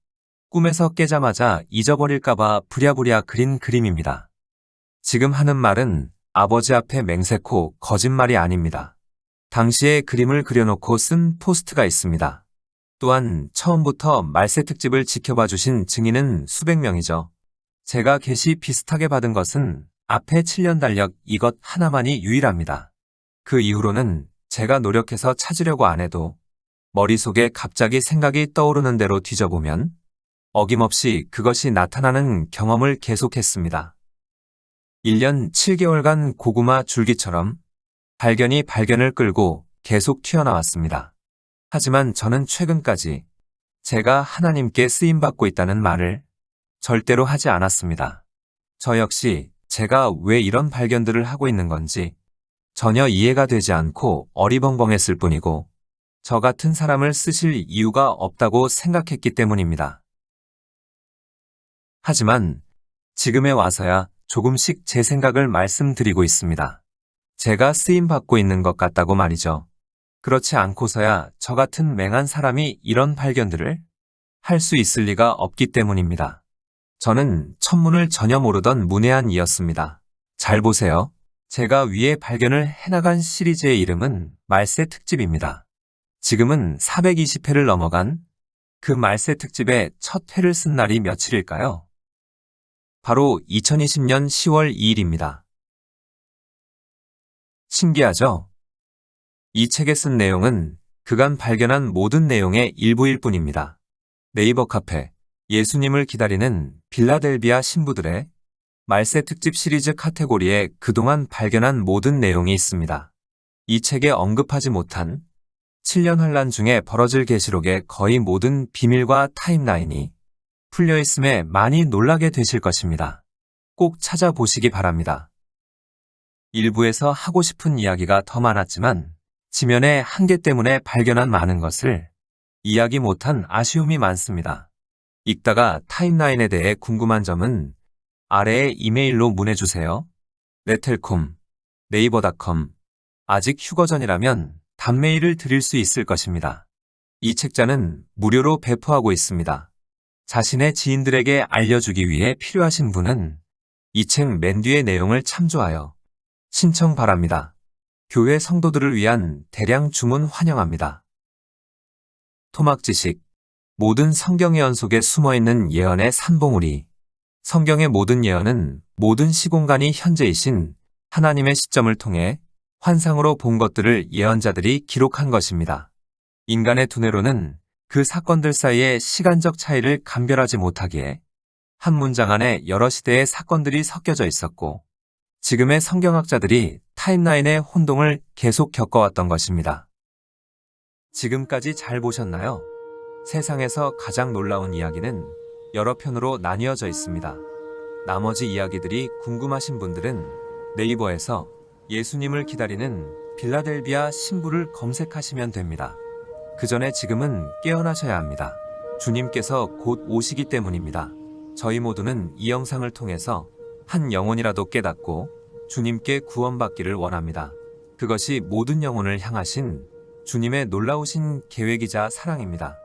꿈에서 깨자마자 잊어버릴까봐 부랴부랴 그린 그림입니다. 지금 하는 말은 아버지 앞에 맹세코 거짓말이 아닙니다. 당시에 그림을 그려놓고 쓴 포스트가 있습니다. 또한 처음부터 말세 특집을 지켜봐 주신 증인은 수백 명이죠. 제가 게시 비슷하게 받은 것은 앞에 7년 달력 이것 하나만이 유일합니다. 그 이후로는 제가 노력해서 찾으려고 안 해도 머릿속에 갑자기 생각이 떠오르는 대로 뒤져보면 어김없이 그것이 나타나는 경험을 계속했습니다. 1년 7개월간 고구마 줄기처럼 발견이 발견을 끌고 계속 튀어나왔습니다. 하지만 저는 최근까지 제가 하나님께 쓰임받고 있다는 말을 절대로 하지 않았습니다. 저 역시 제가 왜 이런 발견들을 하고 있는 건지 전혀 이해가 되지 않고 어리벙벙했을 뿐이고 저 같은 사람을 쓰실 이유가 없다고 생각했기 때문입니다. 하지만 지금에 와서야 조금씩 제 생각을 말씀드리고 있습니다. 제가 쓰임받고 있는 것 같다고 말이죠. 그렇지 않고서야 저 같은 맹한 사람이 이런 발견들을 할 수 있을 리가 없기 때문입니다. 저는 천문을 전혀 모르던 문외한 이였습니다. 잘 보세요. 제가 위에 발견을 해나간 시리즈의 이름은 말세 특집입니다. 지금은 420회를 넘어간 그 말세 특집의 첫 회를 쓴 날이 며칠일까요? 바로 2020년 10월 2일입니다. 신기하죠? 이 책에 쓴 내용은 그간 발견한 모든 내용의 일부일 뿐입니다. 네이버 카페 예수님을 기다리는 빌라델비아 신부들의 말세 특집 시리즈 카테고리에 그동안 발견한 모든 내용이 있습니다. 이 책에 언급하지 못한 7년 환란 중에 벌어질 계시록의 거의 모든 비밀과 타임라인이 풀려 있음에 많이 놀라게 되실 것입니다. 꼭 찾아보시기 바랍니다. 일부에서 하고 싶은 이야기가 더 많았지만 지면의 한계 때문에 발견한 많은 것을 이야기 못한 아쉬움이 많습니다. 읽다가 타임라인에 대해 궁금한 점은 아래에 이메일로 문의주세요. 네텔콤, 네이버닷컴, 아직 휴거 전이라면 답메일을 드릴 수 있을 것입니다. 이 책자는 무료로 배포하고 있습니다. 자신의 지인들에게 알려주기 위해 필요하신 분은 이 책 맨 뒤의 내용을 참조하여 신청 바랍니다. 교회 성도들을 위한 대량 주문 환영합니다. 토막 지식. 모든 성경 예언 속에 숨어있는 예언의 산봉우리. 성경의 모든 예언은 모든 시공간이 현재이신 하나님의 시점을 통해 환상으로 본 것들을 예언자들이 기록한 것입니다. 인간의 두뇌로는 그 사건들 사이의 시간적 차이를 감별하지 못하기에 한 문장 안에 여러 시대의 사건들이 섞여져 있었고 지금의 성경학자들이 타임라인의 혼동을 계속 겪어왔던 것입니다. 지금까지 잘 보셨나요? 세상에서 가장 놀라운 이야기는 여러 편으로 나뉘어져 있습니다. 나머지 이야기들이 궁금하신 분들은 네이버에서 예수님을 기다리는 빌라델비아 신부를 검색하시면 됩니다. 그 전에 지금은 깨어나셔야 합니다. 주님께서 곧 오시기 때문입니다. 저희 모두는 이 영상을 통해서 한 영혼이라도 깨닫고 주님께 구원받기를 원합니다. 그것이 모든 영혼을 향하신 주님의 놀라우신 계획이자 사랑입니다.